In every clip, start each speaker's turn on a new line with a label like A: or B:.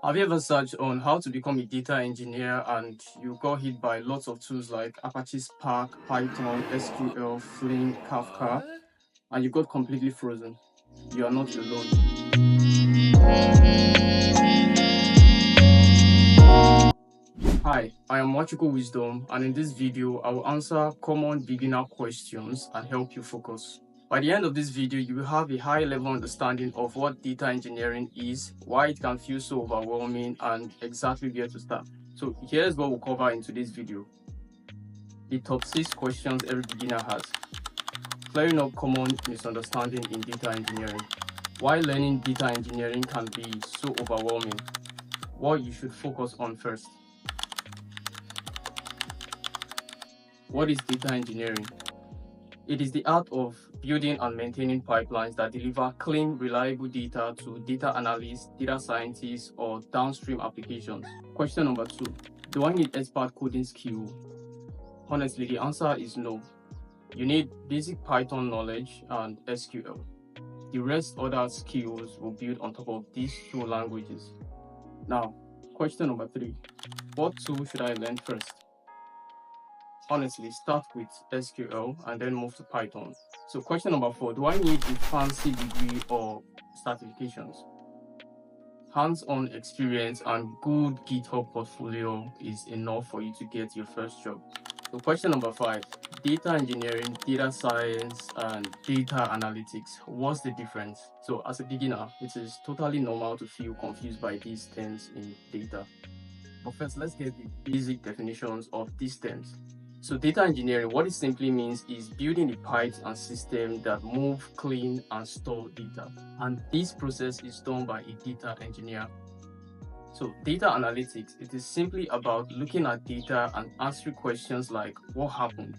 A: Have you ever searched on how to become a data engineer and you got hit by lots of tools like Apache Spark, Python, SQL, Flink, Kafka, and you got completely frozen? You are not alone. Hi, I am Wachiko Wisdom, and in this video, I will answer common beginner questions and help you focus. By the end of this video, you will have a high-level understanding of what data engineering is, why it can feel so overwhelming, and exactly where to start. So here's what we'll cover in today's video. The top 6 questions every beginner has. Clearing up common misunderstanding in data engineering. Why learning data engineering can be so overwhelming. What you should focus on first. What is data engineering? It is the art of building and maintaining pipelines that deliver clean, reliable data to data analysts, data scientists, or downstream applications. Question number 2. Do I need expert coding skill? Honestly, the answer is no. You need basic Python knowledge and SQL. The rest other skills will build on top of these two languages. Now, question number 3. What tool should I learn first? Honestly, start with SQL and then move to Python. So question number 4, do I need a fancy degree or certifications? Hands-on experience and good GitHub portfolio is enough for you to get your first job. So question number 5, data engineering, data science, and data analytics. What's the difference? So as a beginner, it is totally normal to feel confused by these terms in data. But first, let's get the basic definitions of these terms. So data engineering, what it simply means is building the pipes and systems that move, clean, and store data. And this process is done by a data engineer. So data analytics, it is simply about looking at data and answering questions like what happened.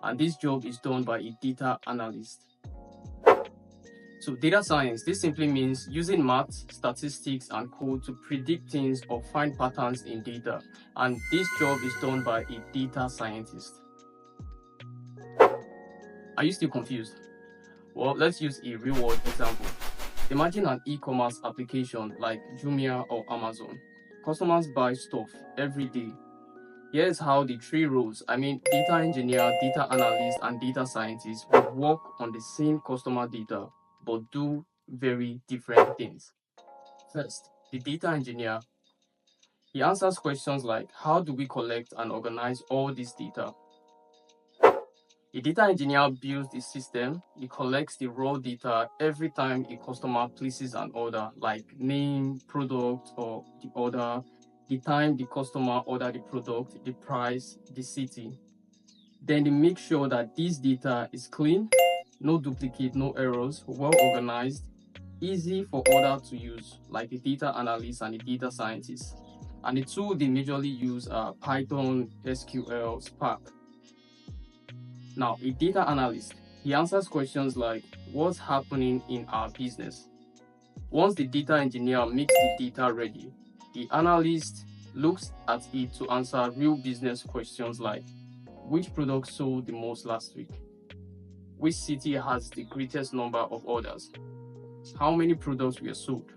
A: And this job is done by a data analyst. So data science, this simply means using math, statistics, and code to predict things or find patterns in data. And this job is done by a data scientist. Are you still confused? Well, let's use a real-world example. Imagine an e-commerce application like Jumia or Amazon. Customers buy stuff every day. Here's how the three roles, data engineer, data analyst, and data scientist, would work on the same customer data but do very different things. First, the data engineer. He answers questions like, how do we collect and organize all this data? The data engineer builds the system. He collects the raw data every time a customer places an order, like name, product, or the order, the time the customer ordered the product, the price, the city. Then they make sure that this data is clean, no duplicate, no errors, well organized, easy for others to use, like the data analyst and the data scientist. And the tool they majorly use are Python, SQL, Spark. Now, a data analyst, he answers questions like, what's happening in our business? Once the data engineer makes the data ready, the analyst looks at it to answer real business questions like, which product sold the most last week? Which city has the greatest number of orders? How many products were sold?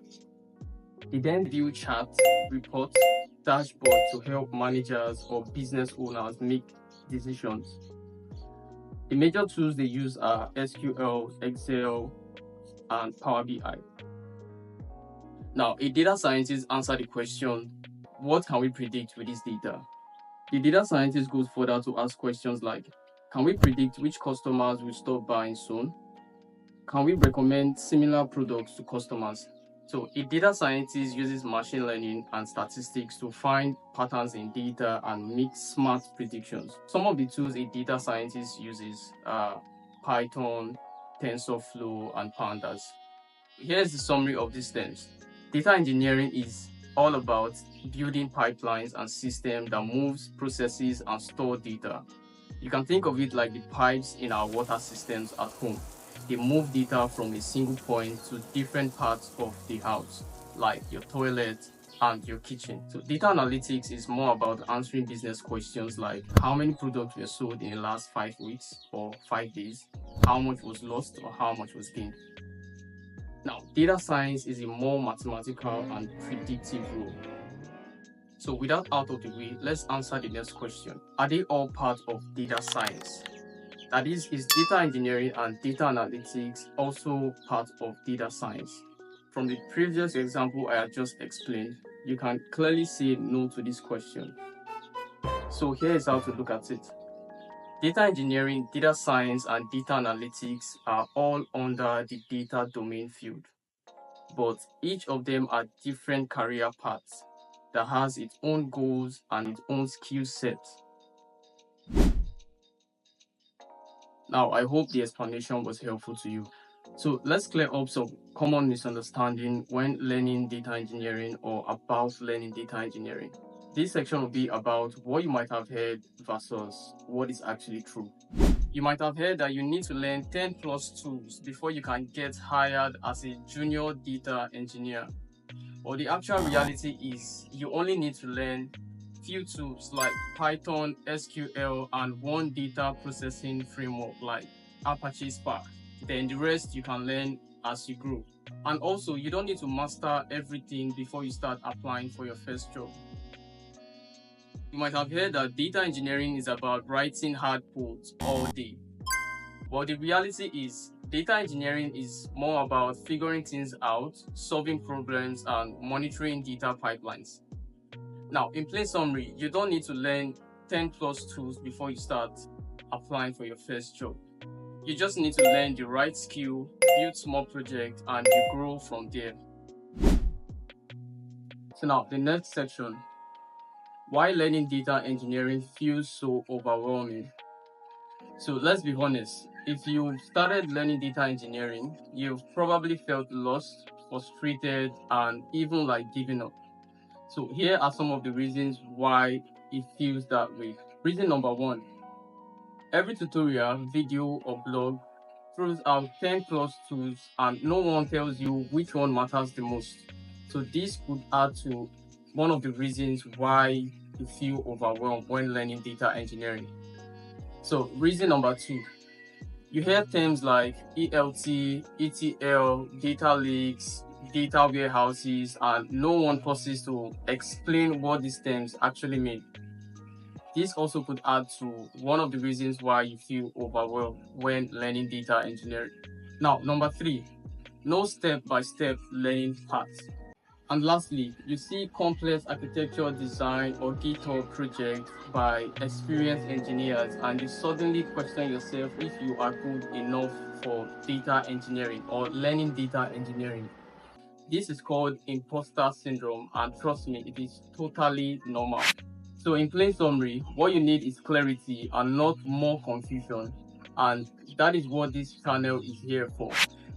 A: They then build charts, reports, dashboards to help managers or business owners make decisions. The major tools they use are SQL, Excel, and Power BI. Now, a data scientist answers the question, what can we predict with this data? The data scientist goes further to ask questions like, can we predict which customers will stop buying soon? Can we recommend similar products to customers? So a data scientist uses machine learning and statistics to find patterns in data and make smart predictions. Some of the tools a data scientist uses are Python, TensorFlow, and Pandas. Here's the summary of these terms. Data engineering is all about building pipelines and systems that moves, processes, and store data. You can think of it like the pipes in our water systems at home. They move data from a single point to different parts of the house, like your toilet and your kitchen. So data analytics is more about answering business questions like how many products were sold in the last 5 weeks or 5 days, how much was lost or how much was gained. Now, data science is a more mathematical and predictive role. So with that out of the way, let's answer the next question. Are they all part of data science? That is data engineering and data analytics also part of data science? From the previous example I had just explained, you can clearly say no to this question. So here is how to look at it. Data engineering, data science, and data analytics are all under the data domain field, but each of them are different career paths that has its own goals and its own skill sets. Now, I hope the explanation was helpful to you. So let's clear up some common misunderstanding when learning data engineering or about learning data engineering. This section will be about what you might have heard versus what is actually true. You might have heard that you need to learn 10 plus tools before you can get hired as a junior data engineer. But the actual reality is you only need to learn few tools like Python, SQL, and one data processing framework like Apache Spark. Then the rest you can learn as you grow. And also, you don't need to master everything before you start applying for your first job. You might have heard that data engineering is about writing hard codes all day. But the reality is, data engineering is more about figuring things out, solving problems, and monitoring data pipelines. Now, in plain summary, you don't need to learn 10 plus tools before you start applying for your first job. You just need to learn the right skill, build small projects, and you grow from there. So now, the next section. Why learning data engineering feels so overwhelming? So let's be honest, if you started learning data engineering, you've probably felt lost, frustrated, and even like giving up. So here are some of the reasons why it feels that way. Reason number one, every tutorial, video, or blog throws out 10 plus tools and no one tells you which one matters the most. So this could add to one of the reasons why you feel overwhelmed when learning data engineering. So reason number two, you hear terms like ELT, ETL, data lakes, data warehouses, and no one pauses to explain what these terms actually mean. This also could add to one of the reasons why you feel overwhelmed when learning data engineering. Now, number three, no step-by-step learning path. And lastly, you see complex architecture design or GitHub projects by experienced engineers, and you suddenly question yourself if you are good enough for data engineering or learning data engineering. This is called imposter syndrome, and trust me, it is totally normal. So in plain summary, what you need is clarity and not more confusion. And that is what this channel is here for,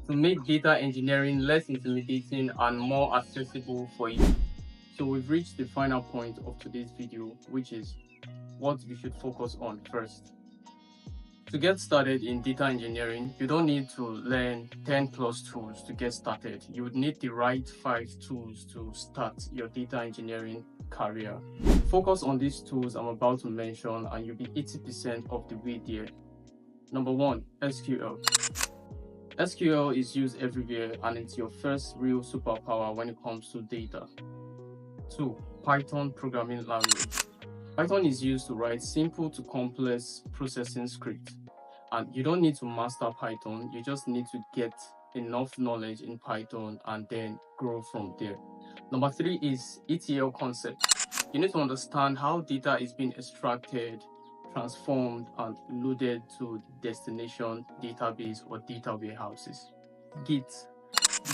A: to make data engineering less intimidating and more accessible for you. So we've reached the final point of today's video, which is what you should focus on first. To get started in data engineering, you don't need to learn 10 plus tools to get started. You would need the right 5 tools to start your data engineering career. Focus on these tools I'm about to mention and you'll be 80% of the way there. Number 1, SQL. SQL is used everywhere and it's your first real superpower when it comes to data. 2, Python programming language. Python is used to write simple to complex processing scripts. And you don't need to master Python, you just need to get enough knowledge in Python and then grow from there. Number 3 is ETL concept. You need to understand how data is being extracted, transformed, and loaded to destination database or data warehouses. Git.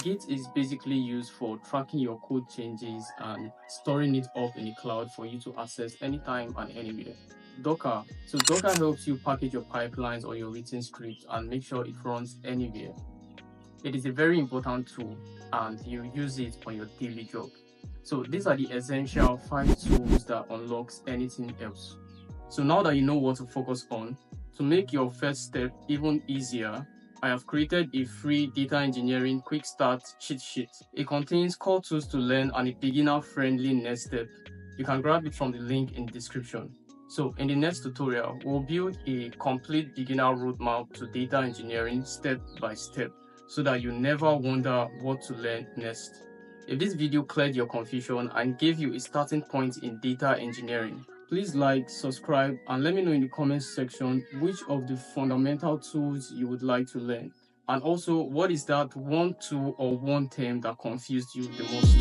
A: Git is basically used for tracking your code changes and storing it up in the cloud for you to access anytime and anywhere. Docker. So Docker helps you package your pipelines or your written script and make sure it runs anywhere. It is a very important tool and you use it on your daily job. So these are the essential 5 tools that unlocks anything else. So now that you know what to focus on, to make your first step even easier, I have created a free data engineering quick start cheat sheet. It contains core tools to learn and a beginner-friendly next step. You can grab it from the link in the description. So in the next tutorial, we'll build a complete beginner roadmap to data engineering step by step, so that you never wonder what to learn next. If this video cleared your confusion and gave you a starting point in data engineering, please like, subscribe, and let me know in the comments section which of the fundamental tools you would like to learn. And also, what is that one tool or one term that confused you the most?